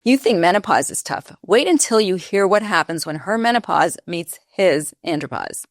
You think menopause is tough. Wait until you hear what happens when her menopause meets his andropause.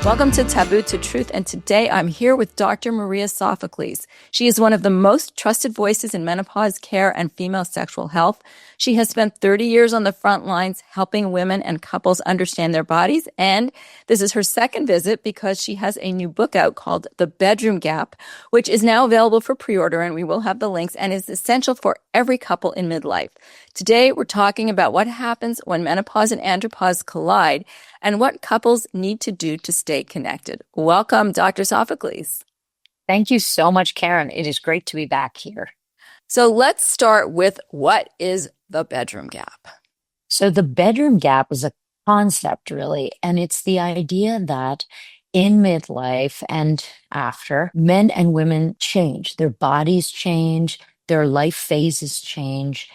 Welcome to Taboo to Truth, and today I'm here with Dr. Maria Sophocles. She is one of the most trusted voices in menopause care and female sexual health. She has spent 30 years on the front lines helping women and couples understand their bodies, and this is her second visit because she has a new book out called The Bedroom Gap, which is now available for pre-order, and we will have the links, and is essential for every couple in midlife. Today, we're talking about what happens when menopause and andropause collide and what couples need to do to stay connected. Welcome, Dr. Sophocles. Thank you so much, Karen. It is great to be back here. So let's start with, what is the bedroom gap? So the bedroom gap is a concept, really, and it's the idea that in midlife and after, men and women change. Their bodies change, their life phases change.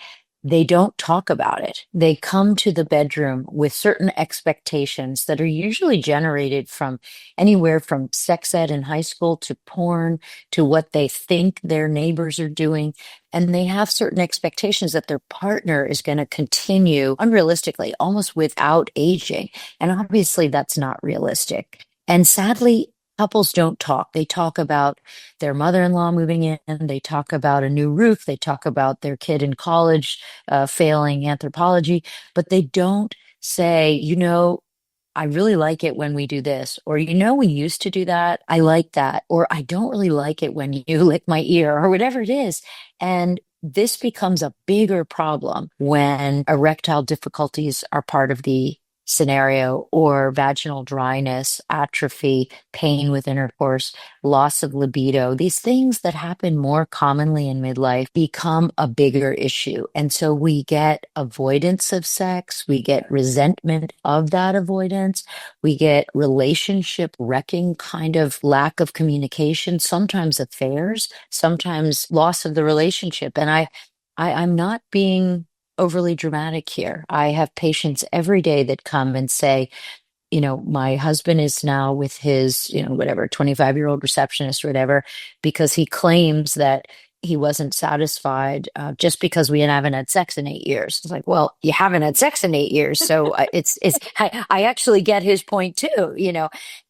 They don't talk about it. They come to the bedroom with certain expectations that are usually generated from anywhere from sex ed in high school to porn to what they think their neighbors are doing. And they have certain expectations that their partner is going to continue unrealistically, almost without aging. And obviously that's not realistic. And sadly, couples don't talk. They talk about their mother-in-law moving in. They talk about a new roof. They talk about their kid in college failing anthropology, but they don't say, I really like it when we do this, or, we used to do that. I like that. Or I don't really like it when you lick my ear, or whatever it is. And this becomes a bigger problem when erectile difficulties are part of the scenario, or vaginal dryness, atrophy, pain with intercourse, loss of libido. These things that happen more commonly in midlife become a bigger issue. And so we get avoidance of sex, we get resentment of that avoidance, we get relationship wrecking, kind of lack of communication, sometimes affairs, sometimes loss of the relationship. And I'm not being overly dramatic here. I have patients every day that come and say, my husband is now with his, 25-year-old receptionist or whatever, because he claims that he wasn't satisfied just because we haven't had sex in 8 years. It's like, well, you haven't had sex in 8 years. So I actually get his point too,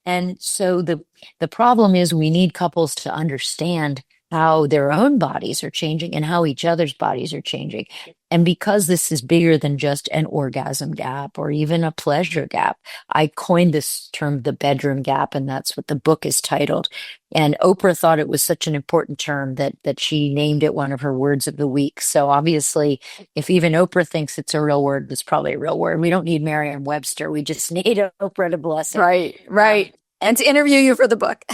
And so the problem is we need couples to understand how their own bodies are changing and how each other's bodies are changing. And because this is bigger than just an orgasm gap or even a pleasure gap, I coined this term, the bedroom gap, and that's what the book is titled. And Oprah thought it was such an important term that she named it one of her words of the week. So obviously, if even Oprah thinks it's a real word, it's probably a real word. We don't need Merriam-Webster. We just need Oprah to bless it. Right. And to interview you for the book.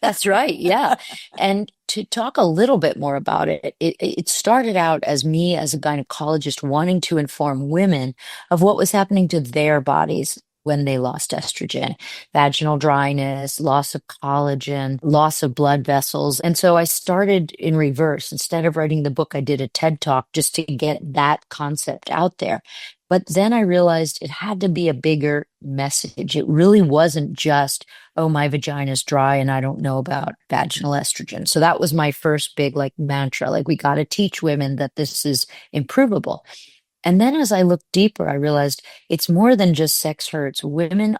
That's right. Yeah. And to talk a little bit more about it started out as me as a gynecologist wanting to inform women of what was happening to their bodies when they lost estrogen, vaginal dryness, loss of collagen, loss of blood vessels. And so I started in reverse. Instead of writing the book, I did a TED Talk just to get that concept out there. But then I realized it had to be a bigger message. It really wasn't just, oh, my vagina's dry and I don't know about vaginal estrogen. So that was my first big mantra. We got to teach women that this is improvable. And then as I looked deeper, I realized it's more than just sex hurts. Women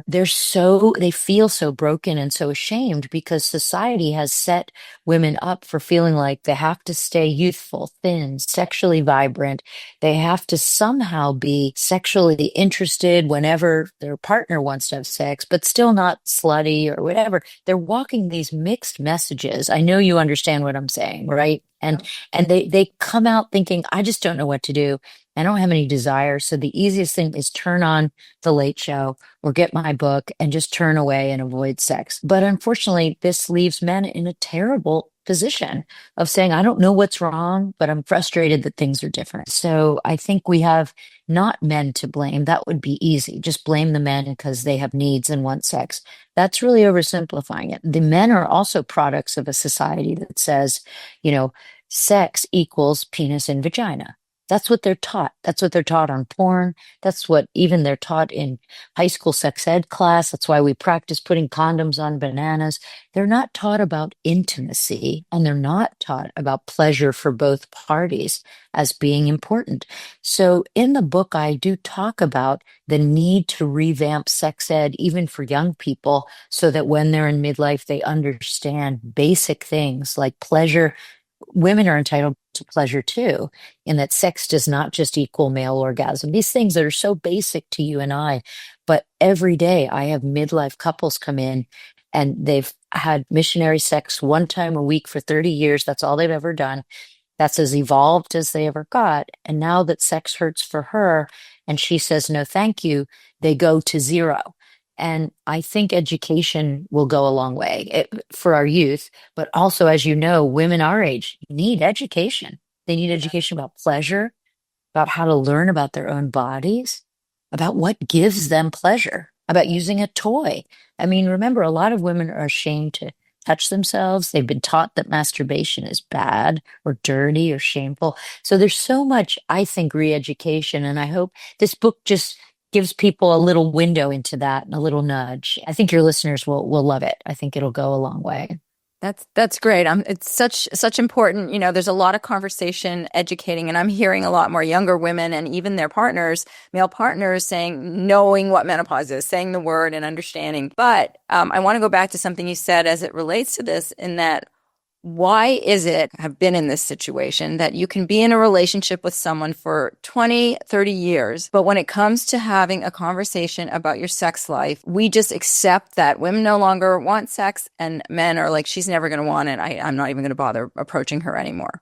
they feel so broken and so ashamed because society has set women up for feeling like they have to stay youthful, thin, sexually vibrant. They have to somehow be sexually interested whenever their partner wants to have sex, but still not slutty or whatever. They're walking these mixed messages. I know you understand what I'm saying, right? And they come out thinking, I just don't know what to do. I don't have any desire. So the easiest thing is turn on the Late Show or get my book and just turn away and avoid sex. But unfortunately, this leaves men in a terrible position of saying, I don't know what's wrong, but I'm frustrated that things are different. So I think we have not men to blame. That would be easy. Just blame the men because they have needs and want sex. That's really oversimplifying it. The men are also products of a society that says, sex equals penis and vagina. That's what they're taught. That's what they're taught on porn. That's what even they're taught in high school sex ed class. That's why we practice putting condoms on bananas. They're not taught about intimacy and they're not taught about pleasure for both parties as being important. So in the book, I do talk about the need to revamp sex ed, even for young people, so that when they're in midlife, they understand basic things like pleasure. Women are entitled to pleasure too, in that sex does not just equal male orgasm. These things that are so basic to you and I, but every day I have midlife couples come in and they've had missionary sex one time a week for 30 years. That's all they've ever done. That's as evolved as they ever got. And now that sex hurts for her and she says, no, thank you, they go to zero. And I think education will go a long way for our youth, but also, as you know, women our age need education. They need education about pleasure, about how to learn about their own bodies, about what gives them pleasure, about using a toy. I mean, remember, a lot of women are ashamed to touch themselves. They've been taught that masturbation is bad or dirty or shameful. So there's so much, I think, re-education. And I hope this book just gives people a little window into that and a little nudge. I think your listeners will love it. I think it'll go a long way. That's great. It's such important. You know, there's a lot of conversation, educating, and I'm hearing a lot more younger women and even their partners, male partners, saying, knowing what menopause is, saying the word and understanding. But I want to go back to something you said as it relates to this, in that why is it, have been in this situation, that you can be in a relationship with someone for 20, 30 years, but when it comes to having a conversation about your sex life, we just accept that women no longer want sex and men are like, she's never going to want it. I'm not even going to bother approaching her anymore.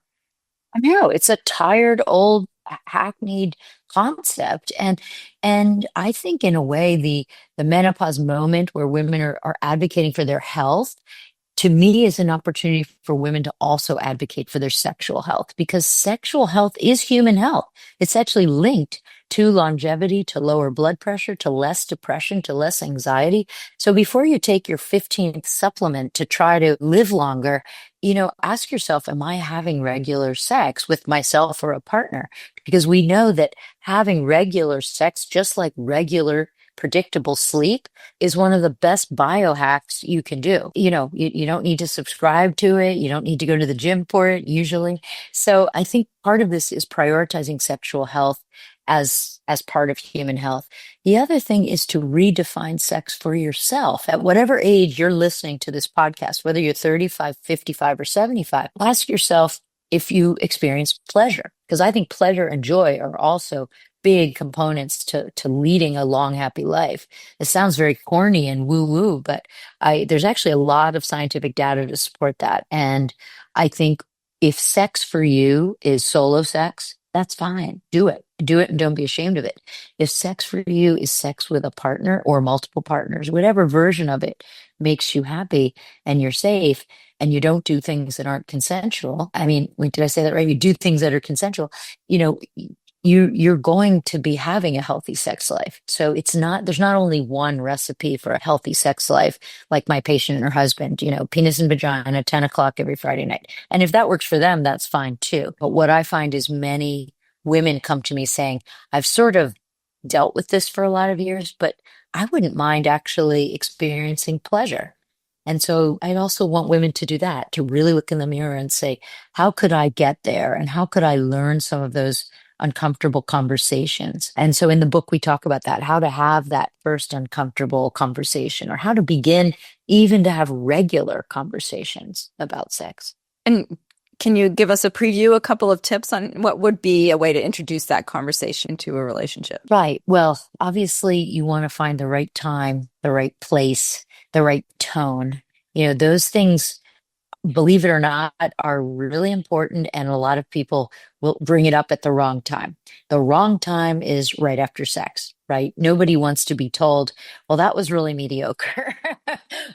I know it's a tired, old, hackneyed concept. And I think in a way, the menopause moment where women are advocating for their health to me is an opportunity for women to also advocate for their sexual health, because sexual health is human health. It's actually linked to longevity, to lower blood pressure, to less depression, to less anxiety. So before you take your 15th supplement to try to live longer, ask yourself, am I having regular sex with myself or a partner? Because we know that having regular sex, just like regular predictable sleep, is one of the best biohacks you can do. You don't need to subscribe to it. You don't need to go to the gym for it usually. So I think part of this is prioritizing sexual health as part of human health. The other thing is to redefine sex for yourself. At whatever age you're listening to this podcast, whether you're 35, 55, or 75, ask yourself if you experience pleasure, because I think pleasure and joy are also big components to leading a long, happy life. It sounds very corny and woo-woo, but there's actually a lot of scientific data to support that. And I think if sex for you is solo sex, that's fine. Do it. Do it and don't be ashamed of it. If sex for you is sex with a partner or multiple partners, whatever version of it makes you happy and you're safe and you don't do things that aren't consensual. I mean, wait, did I say that right? You do things that are consensual. You're going to be having a healthy sex life. So there's not only one recipe for a healthy sex life, like my patient and her husband, penis and vagina, 10 o'clock every Friday night. And if that works for them, that's fine too. But what I find is many women come to me saying, I've sort of dealt with this for a lot of years, but I wouldn't mind actually experiencing pleasure. And so I'd also want women to do that, to really look in the mirror and say, how could I get there? And how could I learn some of those uncomfortable conversations? And so in the book, we talk about that, how to have that first uncomfortable conversation, or how to begin even to have regular conversations about sex. And can you give us a couple of tips on what would be a way to introduce that conversation to a relationship? Right. Well, obviously you want to find the right time, the right place, the right tone. Those things, believe it or not, are really important. And a lot of people will bring it up at the wrong time. The wrong time is right after sex, right? Nobody wants to be told, well, that was really mediocre.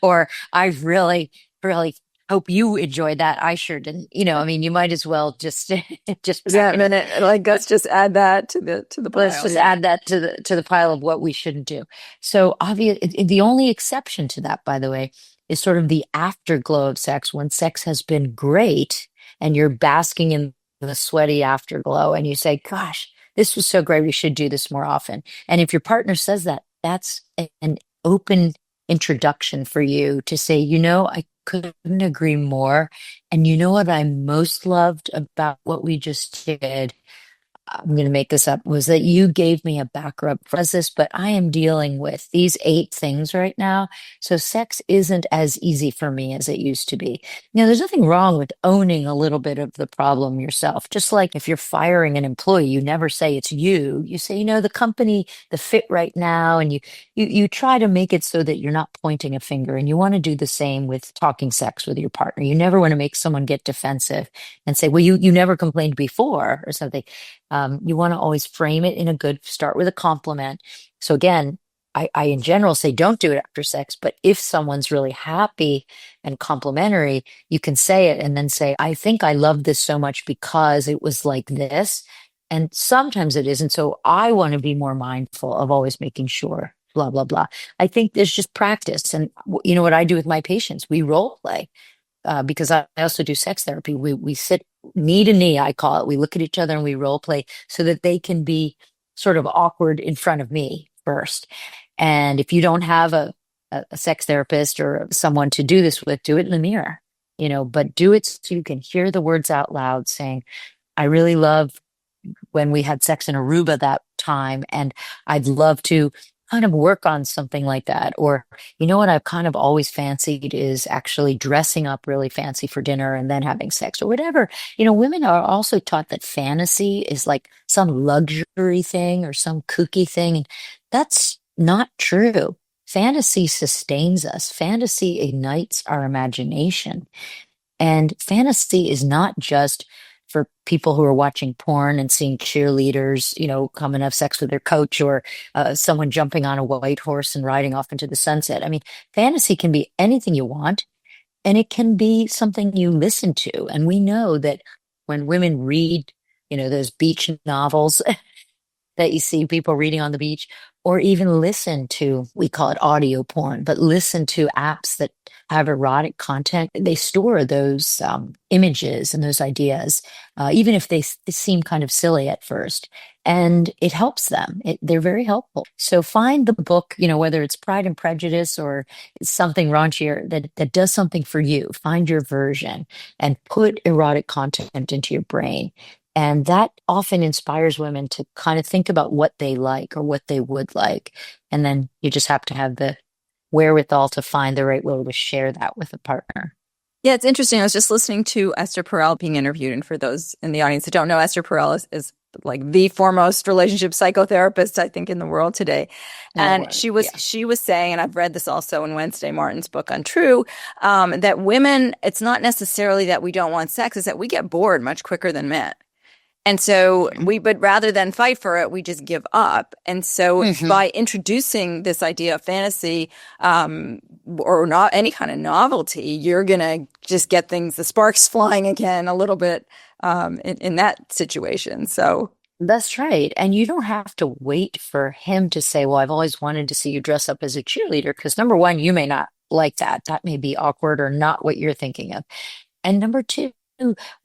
Or I really, really hope you enjoyed that. I sure didn't. I mean, you might as well just that minute, like, let's just add that to the pile. Let's just add that to the pile of what we shouldn't do. So the only exception to that, by the way, is sort of the afterglow of sex, when sex has been great and you're basking in the sweaty afterglow and you say, gosh, this was so great. We should do this more often. And if your partner says that, that's an open introduction for you to say, I couldn't agree more. And you know what I most loved about what we just did? I'm going to make this up, was that you gave me a back rub for this, but I am dealing with these 8 things right now. So sex isn't as easy for me as it used to be. There's nothing wrong with owning a little bit of the problem yourself. Just like if you're firing an employee, you never say it's you. You say, the company, the fit right now, and you try to make it so that you're not pointing a finger. And you want to do the same with talking sex with your partner. You never want to make someone get defensive and say, well, you never complained before or something. You want to always frame it in a good, start with a compliment. So again, I in general say don't do it after sex, but if someone's really happy and complimentary, you can say it and then say, I think I love this so much because it was like this. And sometimes it isn't. So I want to be more mindful of always making sure, blah, blah, blah. I think there's just practice. And you know what I do with my patients? We role play because I also do sex therapy. We sit knee to knee, I call it. We look at each other and we role play so that they can be sort of awkward in front of me first. And if you don't have a sex therapist or someone to do this with, do it in the mirror, but do it so you can hear the words out loud saying, I really love when we had sex in Aruba that time, and I'd love to kind of work on something like that. Or, what I've kind of always fancied is actually dressing up really fancy for dinner and then having sex or whatever. Women are also taught that fantasy is like some luxury thing or some kooky thing. And that's not true. Fantasy sustains us. Fantasy ignites our imagination. And fantasy is not just for people who are watching porn and seeing cheerleaders, come and have sex with their coach, or someone jumping on a white horse and riding off into the sunset. I mean, fantasy can be anything you want, and it can be something you listen to. And we know that when women read, those beach novels that you see people reading on the beach, or even listen to, we call it audio porn, but listen to apps that have erotic content. They store those images and those ideas, even if they seem kind of silly at first. And it helps them. They're very helpful. So find the book, whether it's Pride and Prejudice or something raunchier that does something for you. Find your version and put erotic content into your brain. And that often inspires women to kind of think about what they like or what they would like. And then you just have to have the wherewithal to find the right way to share that with a partner. Yeah, it's interesting. I was just listening to Esther Perel being interviewed. And for those in the audience that don't know, Esther Perel is like the foremost relationship psychotherapist, I think, in the world today. And she was saying, and I've read this also in Wednesday Martin's book Untrue, that women, it's not necessarily that we don't want sex, it's that we get bored much quicker than men. And so but rather than fight for it, we just give up. And so by introducing this idea of fantasy, or not any kind of novelty, you're going to just get the sparks flying again a little bit, in that situation. So that's right. And you don't have to wait for him to say, well, I've always wanted to see you dress up as a cheerleader. Because number one, you may not like that. That may be awkward or not what you're thinking of. And number two,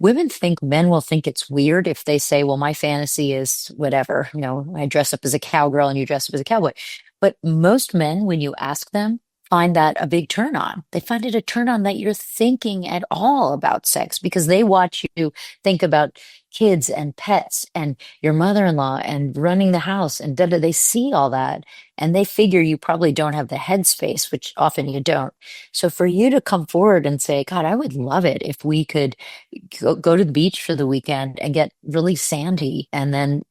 women think men will think it's weird if they say, well, my fantasy is whatever, I dress up as a cowgirl and you dress up as a cowboy. But most men, when you ask them, find that a big turn on. They find it a turn on that you're thinking at all about sex because they watch you think about kids and pets and your mother-in-law and running the house and they see all that and they figure you probably don't have the headspace, which often you don't. So for you to come forward and say, God, I would love it if we could go to the beach for the weekend and get really sandy and then,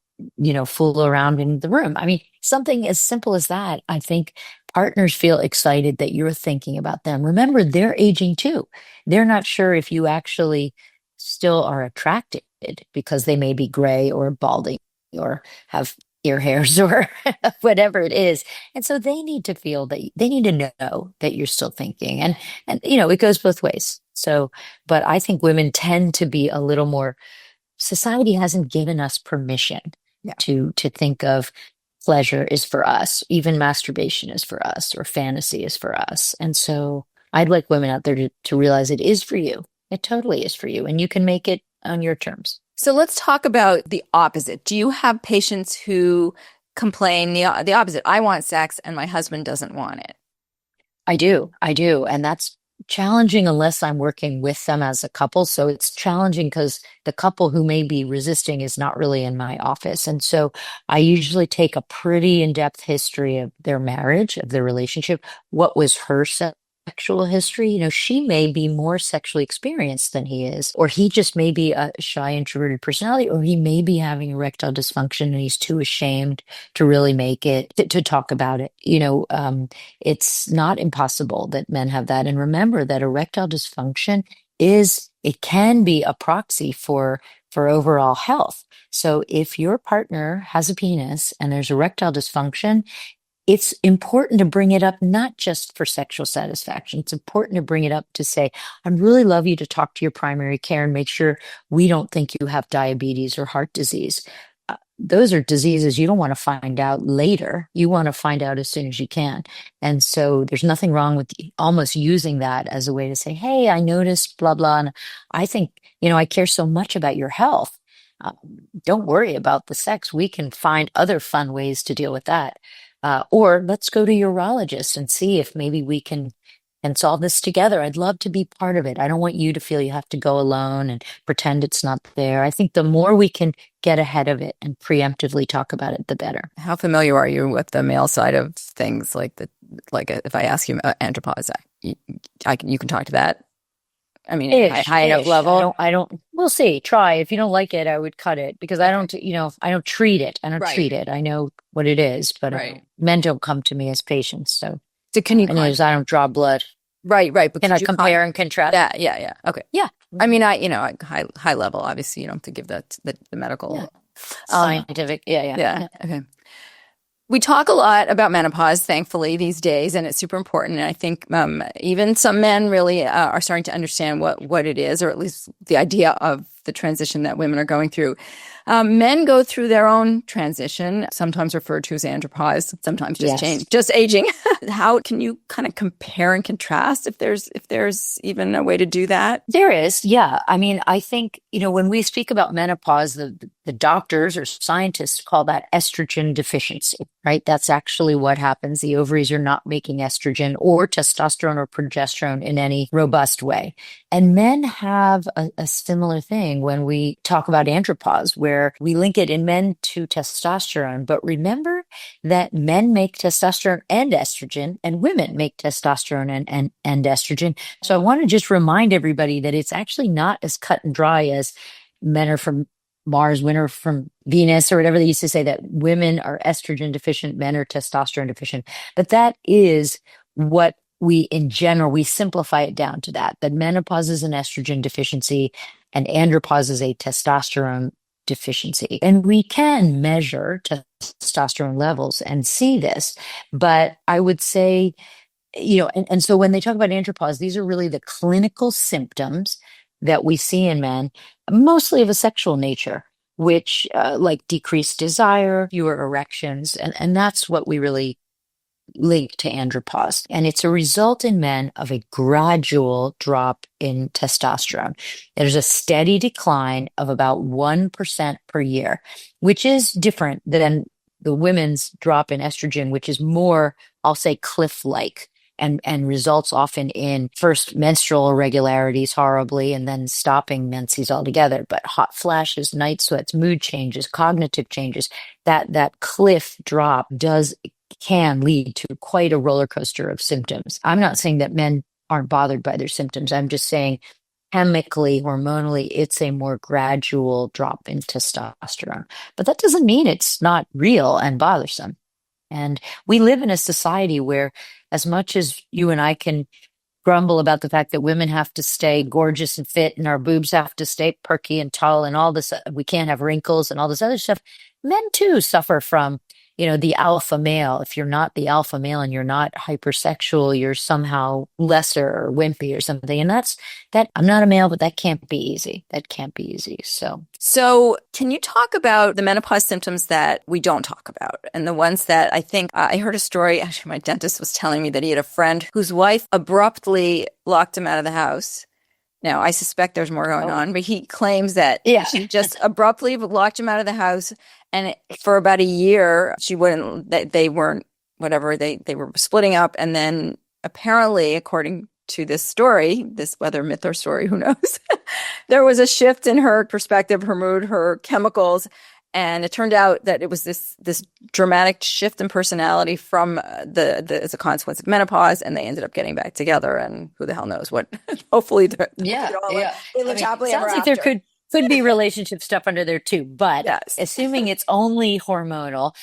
fool around in the room. I mean, something as simple as that, I think partners feel excited that you're thinking about them. Remember, they're aging too. They're not sure if you actually still are attracted because they may be gray or balding or have ear hairs or whatever it is. And so they need to feel that they need to know that you're still thinking. And it goes both ways. So, but I think women tend to be a little more, society hasn't given us permission to think of pleasure is for us, even masturbation is for us, or fantasy is for us. And so I'd like women out there to realize it is for you. It totally is for you. And you can make it on your terms. So let's talk about the opposite. Do you have patients who complain the opposite? I want sex and my husband doesn't want it. I do. I do. And that's challenging unless I'm working with them as a couple. So it's challenging because the couple who may be resisting is not really in my office. And so I usually take a pretty in-depth history of their marriage, of their relationship. What was her sexual history? She may be more sexually experienced than he is, or he just may be a shy, introverted personality, or he may be having erectile dysfunction and he's too ashamed to really make it to talk about it. It's not impossible that men have that. And remember that erectile dysfunction it can be a proxy for overall health. So if your partner has a penis and there's erectile dysfunction, it's important to bring it up, not just for sexual satisfaction. It's important to bring it up to say, I'd really love you to talk to your primary care and make sure we don't think you have diabetes or heart disease. Those are diseases you don't want to find out later. You want to find out as soon as you can. And so there's nothing wrong with almost using that as a way to say, hey, I noticed blah, blah. And I think, I care so much about your health. Don't worry about the sex. We can find other fun ways to deal with that. Or let's go to urologist and see if maybe we can solve this together. I'd love to be part of it. I don't want you to feel you have to go alone and pretend it's not there. I think the more we can get ahead of it and preemptively talk about it, the better. How familiar are you with the male side of things if I ask you andropause, you can talk to that? I mean, high enough level. We'll see. Try. If you don't like it, I would cut it because I don't treat it. I don't Right. treat it. I know what it is, but Right. men don't come to me as patients. So can you? I don't draw blood. Right. But can I compare and contrast? Yeah. Okay. Yeah. I mean, high level. Obviously, you don't have to give that the medical scientific. Yeah. Okay. We talk a lot about menopause, thankfully, these days, and it's super important. And I think even some men really are starting to understand what it is, or at least the idea of the transition that women are going through. Men go through their own transition, sometimes referred to as andropause, sometimes just aging. How can you kind of compare and contrast if there's even a way to do that? There is, yeah. I mean, I think, when we speak about menopause, the doctors or scientists call that estrogen deficiency, right? That's actually what happens. The ovaries are not making estrogen or testosterone or progesterone in any robust way. And men have a similar thing when we talk about andropause, where we link it in men to testosterone. But remember that men make testosterone and estrogen, and women make testosterone and estrogen. So I want to just remind everybody that it's actually not as cut and dry as men are from Mars, women are from Venus, or whatever they used to say, that women are estrogen deficient, men are testosterone deficient. But that is what in general, we simplify it down to that menopause is an estrogen deficiency and andropause is a testosterone deficiency. And we can measure testosterone levels and see this. But I would say, and so when they talk about andropause, these are really the clinical symptoms that we see in men, mostly of a sexual nature, which like decreased desire, fewer erections, and that's what we really link to andropause. And it's a result in men of a gradual drop in testosterone. There's a steady decline of about 1% per year, which is different than the women's drop in estrogen, which is more, I'll say, cliff-like. And results often in first menstrual irregularities horribly and then stopping menses altogether. But hot flashes, night sweats, mood changes, cognitive changes, that cliff drop can lead to quite a roller coaster of symptoms. I'm not saying that men aren't bothered by their symptoms. I'm just saying chemically, hormonally, it's a more gradual drop in testosterone. But that doesn't mean it's not real and bothersome. And we live in a society where, as much as you and I can grumble about the fact that women have to stay gorgeous and fit and our boobs have to stay perky and tall and all this, we can't have wrinkles and all this other stuff, men too suffer from, the alpha male. If you're not the alpha male and you're not hypersexual, you're somehow lesser or wimpy or something. And that I'm not a male, but that can't be easy. That can't be easy. So can you talk about the menopause symptoms that we don't talk about and the ones that I think I heard a story, actually my dentist was telling me that he had a friend whose wife abruptly locked him out of the house Now, I suspect there's more going on, but he claims that Yeah. she just abruptly locked him out of the house. And for about a year, she wouldn't, they weren't, whatever, they were splitting up. And then apparently, according to this story, this whether myth or story, who knows, there was a shift in her perspective, her mood, her chemicals. And it turned out that it was this dramatic shift in personality from as a consequence of menopause, and they ended up getting back together. And who the hell knows what? Hopefully, they lived happily ever sounds like after. there could be relationship stuff under there too, but Yes. assuming it's only hormonal,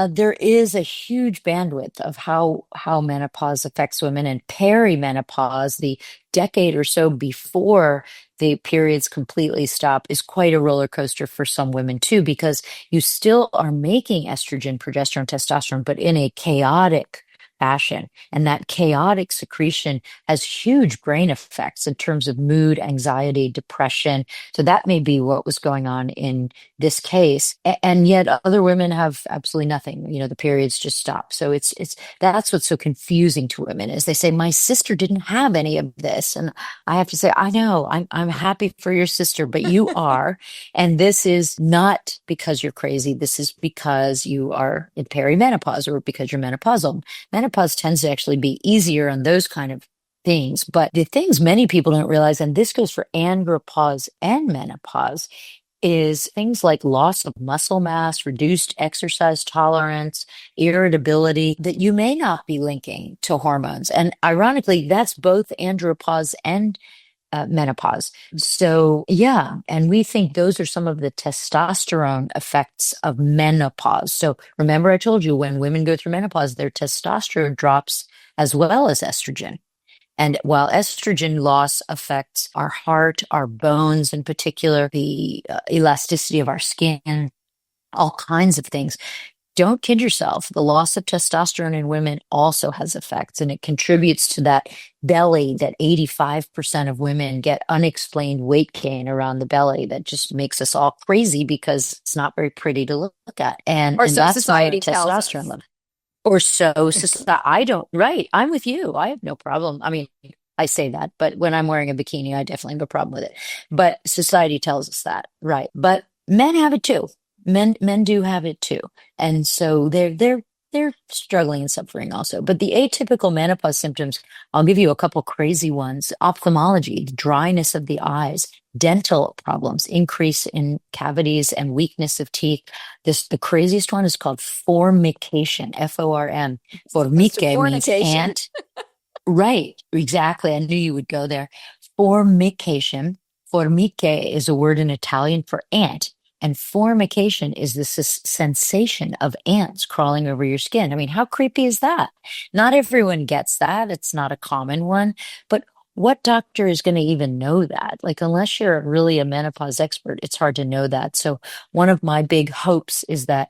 there is a huge bandwidth of how menopause affects women, and perimenopause, the decade or so before the periods completely stop, is quite a roller coaster for some women too, because you still are making estrogen, progesterone, testosterone, but in a chaotic fashion. And that chaotic secretion has huge brain effects in terms of mood, anxiety, depression. So that may be what was going on in this case. And yet other women have absolutely nothing. You know, the periods just stop. So it's that's what's so confusing to women, is they say, my sister didn't have any of this. And I have to say, I know, I'm happy for your sister, but you are. And this is not because you're crazy. This is because you are in perimenopause, or because you're menopausal. Menopause tends to actually be easier on those kind of things. But the things many people don't realize, and this goes for andropause and menopause, is things like loss of muscle mass, reduced exercise tolerance, irritability, that you may not be linking to hormones. And ironically, that's both andropause and menopause. So yeah, and we think those are some of the testosterone effects of menopause. So remember, I told you, when women go through menopause, their testosterone drops as well as estrogen. And while estrogen loss affects our heart, our bones in particular, the elasticity of our skin, all kinds of things, don't kid yourself. The loss of testosterone in women also has effects, and it contributes to that belly that 85% of women get unexplained weight gain around the belly that just makes us all crazy because it's not very pretty to look at. And Or so that's society why tells us. testosterone level. Or so society. I don't, right. I'm with you. I have no problem. I mean, I say that, but when I'm wearing a bikini, I definitely have a problem with it. But society tells us that, right? But men have it too. Men do have it too, and so they're struggling and suffering also. But the atypical menopause symptoms, I'll give you a couple crazy ones: ophthalmology, dryness of the eyes, dental problems, increase in cavities and weakness of teeth. The craziest one is called formication, Form. Formique means ant. Right, exactly. I knew you would go there. Formication. Formique is a word in Italian for ant. And formication is the sensation of ants crawling over your skin. I mean, how creepy is that? Not everyone gets that. It's not a common one. But what doctor is going to even know that? Like, unless you're really a menopause expert, it's hard to know that. So one of my big hopes is that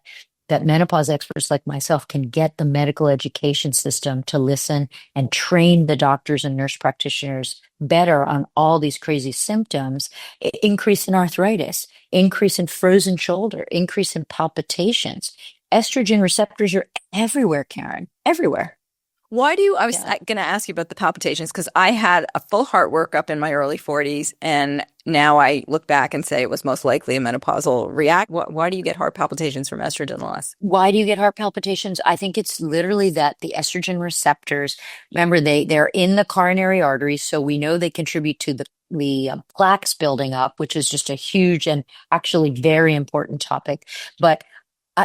menopause experts like myself can get the medical education system to listen and train the doctors and nurse practitioners better on all these crazy symptoms. Increase in arthritis, increase in frozen shoulder, increase in palpitations. Estrogen receptors are everywhere, Karen, everywhere. I was going to ask you about the palpitations, because I had a full heart workup in my early 40s, and now I look back and say it was most likely a menopausal react. Why do you get heart palpitations from estrogen loss? Why do you get heart palpitations? I think it's literally that the estrogen receptors, remember, they're in the coronary arteries, so we know they contribute to the plaques building up, which is just a huge and actually very important topic. But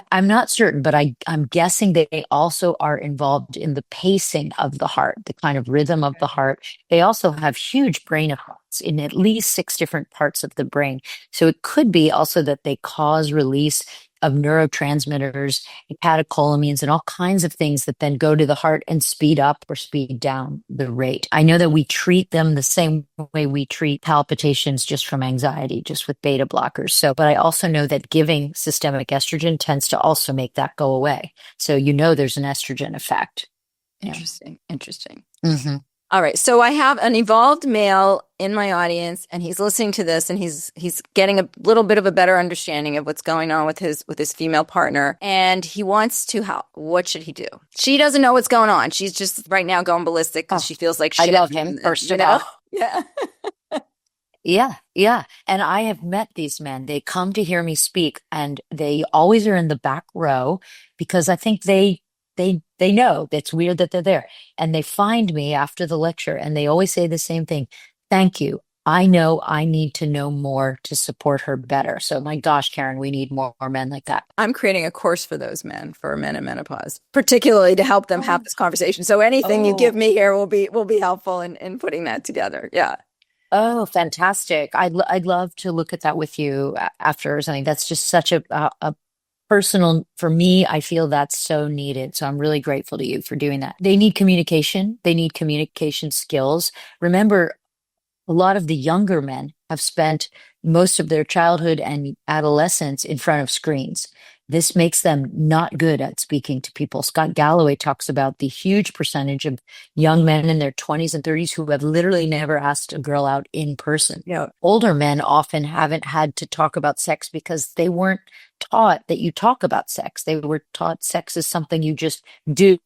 I'm not certain, but I'm guessing they also are involved in the pacing of the heart, the kind of rhythm of the heart. They also have huge brain effects in at least 6 different parts of the brain. So it could be also that they cause release of neurotransmitters, catecholamines, and all kinds of things that then go to the heart and speed up or speed down the rate. I know that we treat them the same way we treat palpitations just from anxiety, just with beta blockers. So, but I also know that giving systemic estrogen tends to also make that go away. So, there's an estrogen effect. Interesting. Mm-hmm. All right. So I have an evolved male in my audience, and he's listening to this, and he's getting a little bit of a better understanding of what's going on with his female partner, and he wants to help. What should he do? She doesn't know what's going on. She's just right now going ballistic because she feels like shit. I love him, first of all. Yeah. Yeah, yeah. And I have met these men. They come to hear me speak, and they always are in the back row because I think they know it's weird that they're there. And they find me after the lecture and they always say the same thing. Thank you. I know I need to know more to support her better. So my gosh, Karen, we need more men like that. I'm creating a course for those men, for men in menopause, particularly to help them have Oh, this conversation. So anything you give oh, me here will be helpful in putting that together. Yeah. oh, fantastic. I'd love to look at that with you after or something. That's just such a personal, for me, I feel that's so needed. So I'm really grateful to you for doing that. They need communication. They need communication skills. Remember, a lot of the younger men have spent most of their childhood and adolescence in front of screens. This makes them not good at speaking to people. Scott Galloway talks about the huge percentage of young men in their 20s and 30s who have literally never asked a girl out in person. Yeah. Older men often haven't had to talk about sex because they weren't taught that you talk about sex. They were taught sex is something you just do,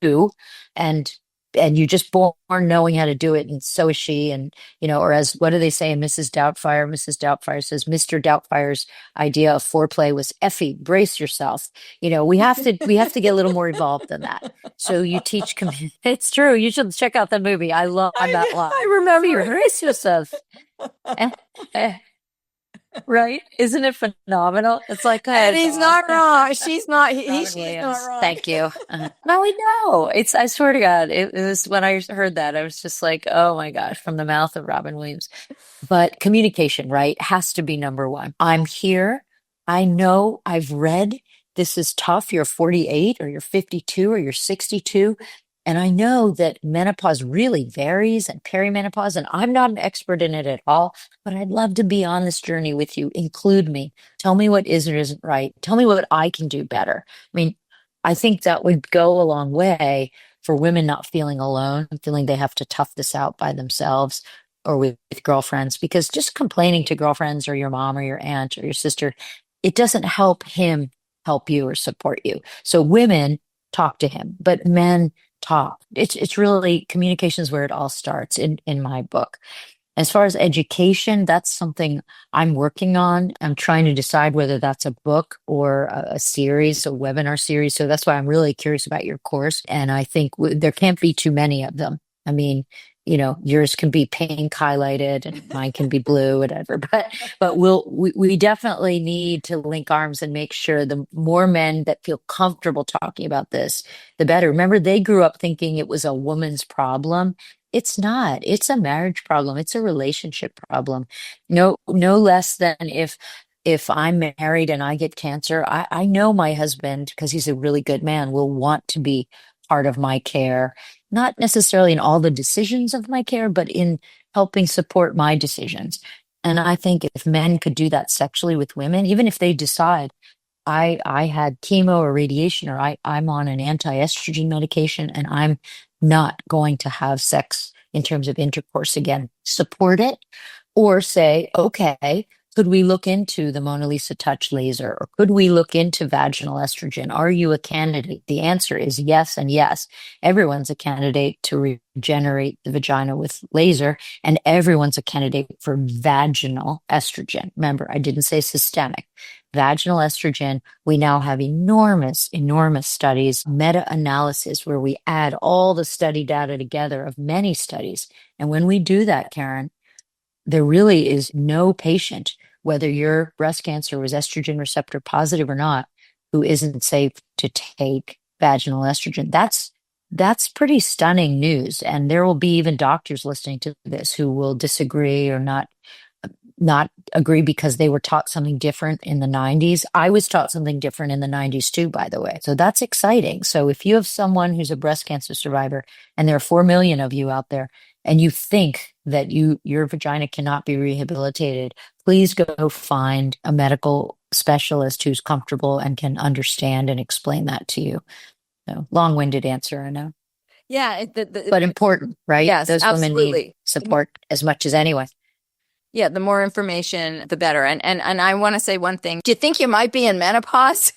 and you're just born knowing how to do it, and so is she. And or as what do they say in Mrs. Doubtfire? Mrs. Doubtfire says Mr. Doubtfire's idea of foreplay was Effie, brace yourself. We have to get a little more evolved than that. So you teach. It's true. You should check out the movie. I love that I line. Effie, remember. brace yourself. Eh, eh, right? Isn't it phenomenal? It's like, go And ahead, he's Bob. not wrong. She's not. Robin She's not Williams. wrong. Thank you. No, I know. I swear to God, it was when I heard that, I was just like, oh my gosh, from the mouth of Robin Williams. But communication, right, has to be number one. I'm here. I know I've read this is tough. You're 48 or you're 52 or you're 62. And I know that menopause really varies and perimenopause, and I'm not an expert in it at all, but I'd love to be on this journey with you. Include me. Tell me what is or isn't right. Tell me what I can do better. I mean, I think that would go a long way for women not feeling alone, feeling they have to tough this out by themselves or with girlfriends, because just complaining to girlfriends or your mom or your aunt or your sister, it doesn't help him help you or support you. So women talk to him, but men talk. It's really communication is where it all starts in my book. As far as education, that's something I'm working on. I'm trying to decide whether that's a book or a series, a webinar series. So that's why I'm really curious about your course. And I think there can't be too many of them. I mean, yours can be pink highlighted and mine can be blue, whatever. But we definitely need to link arms and make sure the more men that feel comfortable talking about this, the better. Remember, they grew up thinking it was a woman's problem. It's not. It's a marriage problem. It's a relationship problem. No less than if I'm married and I get cancer, I know my husband, because he's a really good man, will want to be part of my care, not necessarily in all the decisions of my care, but in helping support my decisions. And I think if men could do that sexually with women, even if they decide I had chemo or radiation, or I'm on an anti-estrogen medication and I'm not going to have sex in terms of intercourse again. Support it, or say, okay, could we look into the Mona Lisa Touch laser, or could we look into vaginal estrogen? Are you a candidate? The answer is yes and yes. Everyone's a candidate to regenerate the vagina with laser, and everyone's a candidate for vaginal estrogen. Remember, I didn't say systemic. Vaginal estrogen, we now have enormous, enormous studies, meta-analysis, where we add all the study data together of many studies. And when we do that, Karen, there really is no patient, whether your breast cancer was estrogen receptor positive or not, who isn't safe to take vaginal estrogen. That's pretty stunning news. And there will be even doctors listening to this who will disagree or not agree because they were taught something different in the 90s. I was taught something different in the 90s too, by the way. So that's exciting. So if you have someone who's a breast cancer survivor, and there are 4 million of you out there, and you think that your vagina cannot be rehabilitated, please go find a medical specialist who's comfortable and can understand and explain that to you. So long-winded answer, I know. Yeah. But important, right? Yes, Those women need absolutely. support as much as anyone. Yeah, the more information, the better. And I want to say one thing. Do you think you might be in menopause?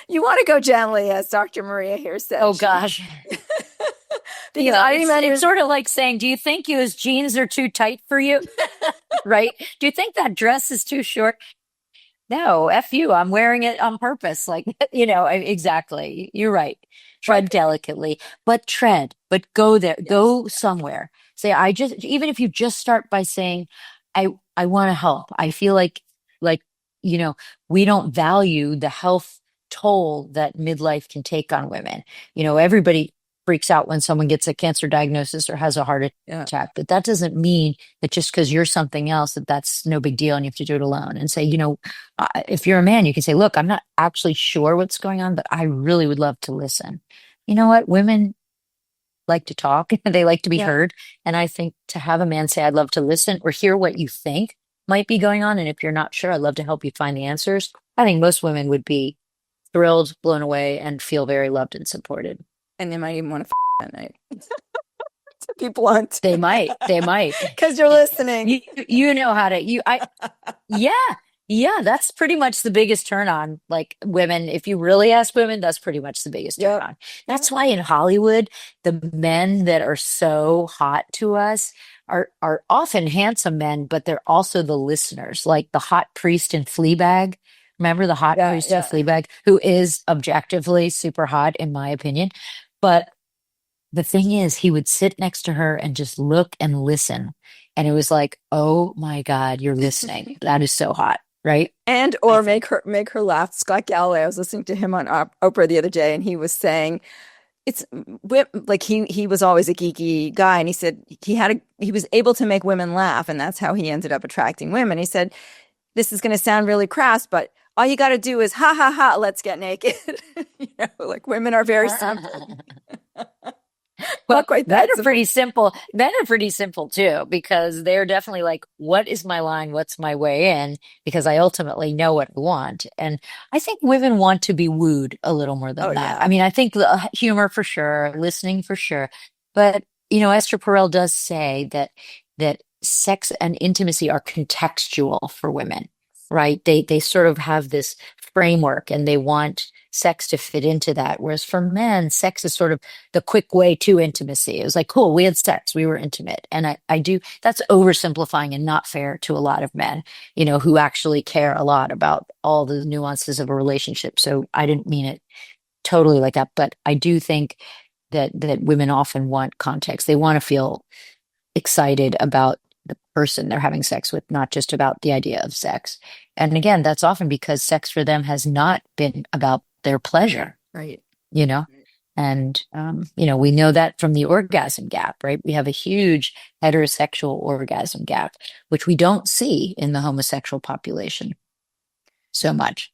You want to go gently, as Dr. Maria here said. Oh gosh. Because I it's remember sort of like saying, do you think his jeans are too tight for you? right? Do you think that dress is too short? No, F you. I'm wearing it on purpose. Like, exactly. You're right. Right. Tread delicately, but but go there, Yes. go somewhere. Say, even if you just start by saying, I want to help. I feel like, you know, we don't value the health toll that midlife can take on women. Everybody freaks out when someone gets a cancer diagnosis or has a heart Yeah. attack, but that doesn't mean that just because you're something else, that's no big deal and you have to do it alone. And say, if you're a man, you can say, look, I'm not actually sure what's going on, but I really would love to listen. You know what? Women like to talk, they like to be Yeah. heard. And I think to have a man say, I'd love to listen or hear what you think might be going on. And if you're not sure, I'd love to help you find the answers. I think most women would be thrilled, blown away, and feel very loved and supported. And they might even want to that night. To be blunt. They might. Because you're listening. You know how to, yeah, yeah, that's pretty much the biggest turn on. Like women, if you really ask women, that's pretty much the biggest turn Yep. on. That's why in Hollywood, the men that are so hot to us are often handsome men, but they're also the listeners, like the hot priest in Fleabag. Remember the hot priest in Fleabag, who is objectively super hot, in my opinion. But the thing is, he would sit next to her and just look and listen. And it was like, oh my God, you're listening. That is so hot, right? And or make her laugh. Scott Galloway, I was listening to him on Oprah the other day, and he was saying it's like he was always a geeky guy, and he said he was able to make women laugh, and that's how he ended up attracting women. He said, this is going to sound really crass, but all you got to do is ha ha ha, let's get naked. Like women are very simple. Well, men are pretty simple. Men are pretty simple too, because they're definitely like, what is my line? What's my way in? Because I ultimately know what I want. And I think women want to be wooed a little more than that. Yeah. I mean, I think the humor for sure, listening for sure. But, Esther Perel does say that sex and intimacy are contextual for women, right? They sort of have this framework and they want sex to fit into that. Whereas for men, sex is sort of the quick way to intimacy. It was like, cool, we had sex, we were intimate. And that's oversimplifying and not fair to a lot of men, who actually care a lot about all the nuances of a relationship. So I didn't mean it totally like that, but I do think that women often want context. They want to feel excited about the person they're having sex with, not just about the idea of sex. And again, that's often because sex for them has not been about their pleasure. Right. And, we know that from the orgasm gap, right? We have a huge heterosexual orgasm gap, which we don't see in the homosexual population so much.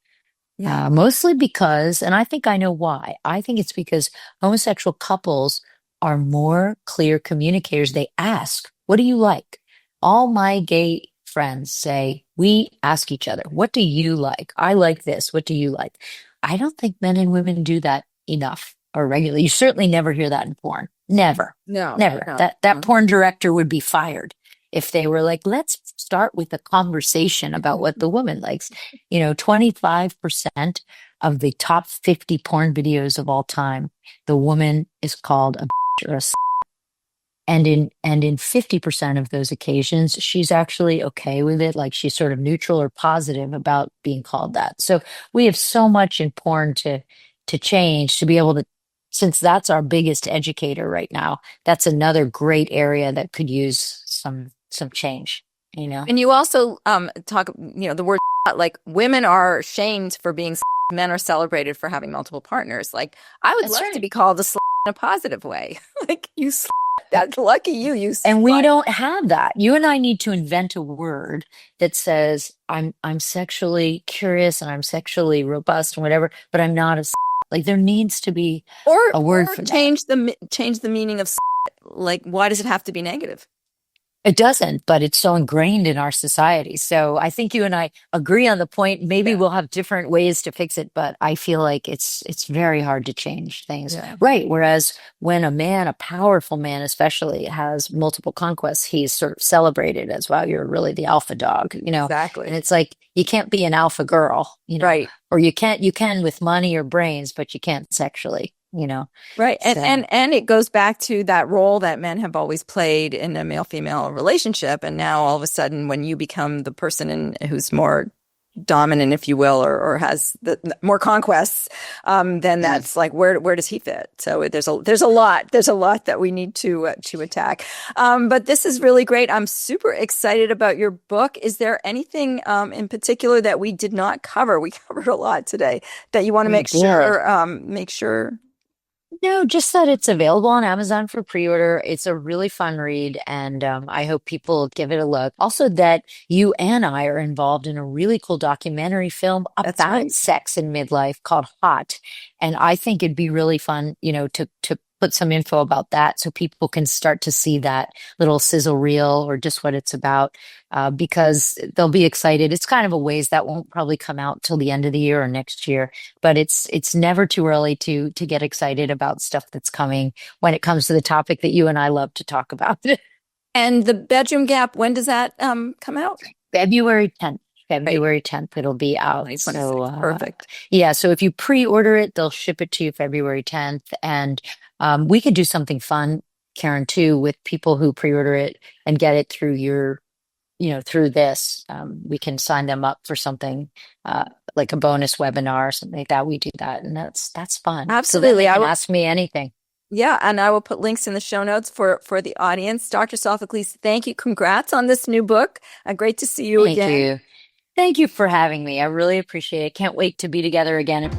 Yeah. Mostly because, and I think I know why, I think it's because homosexual couples are more clear communicators. They ask, what do you like? All my gay friends say, we ask each other, what do you like? I like this. What do you like? I don't think men and women do that enough or regularly. You certainly never hear that in porn. Never. No. That porn director would be fired if they were like, let's start with a conversation about what the woman likes. 25% of the top 50 porn videos of all time, the woman is called a bitch or a and in 50% of those occasions, she's actually okay with it. Like she's sort of neutral or positive about being called that. So we have so much in porn to change, to be able to, since that's our biggest educator right now, that's another great area that could use some change, And you also talk, the word like women are shamed for being men are celebrated for having multiple partners. Like I would love to be called a in a positive way. Like you that's lucky you. And we don't have that. You and I need to invent a word that says I'm sexually curious and I'm sexually robust and whatever, but I'm not a like there needs to be a word for change the meaning of like why does it have to be negative? It doesn't, but it's so ingrained in our society. So I think you and I agree on the point. Maybe we'll have different ways to fix it, but I feel like it's very hard to change things. Yeah. Right. Whereas when a powerful man especially, has multiple conquests, he's sort of celebrated as, wow, you're really the alpha dog, Exactly. And it's like, you can't be an alpha girl, right. Or you can with money or brains, but you can't sexually. you know. Right. And, So and it goes back to that role that men have always played in a male-female relationship. And now all of a sudden, when you become the person who's more dominant, if you will, or has more conquests, then that's like, where does he fit? So there's a lot that we need to attack. But this is really great. I'm super excited about your book. Is there anything in particular that we did not cover? We covered a lot today that you want to we did. make sure. No, just that it's available on Amazon for pre-order. It's a really fun read, and I hope people give it a look. Also, that you and I are involved in a really cool documentary film That's about right. sex in midlife called Hot, and I think it'd be really fun, to put some info about that so people can start to see that little sizzle reel or just what it's about, because they'll be excited. It's kind of a ways that won't probably come out till the end of the year or next year, but it's never too early to get excited about stuff that's coming when it comes to the topic that you and I love to talk about. And the bedroom gap, when does that come out? February 10th. Right, February 10th, it'll be out. So, 2026. Perfect. yeah, so if you pre-order it, they'll ship it to you February 10th. And we could do something fun, Karen, too, with people who pre-order it and get it through through this. We can sign them up for something like a bonus webinar or something like that. We do that, and that's fun. So then Absolutely. they I can will. ask me anything. Yeah, and I will put links in the show notes for the audience. Dr. Sophocles, thank you. Congrats on this new book. Great to see you Thank again. you. Thank you for having me. I really appreciate it. Can't wait to be together again.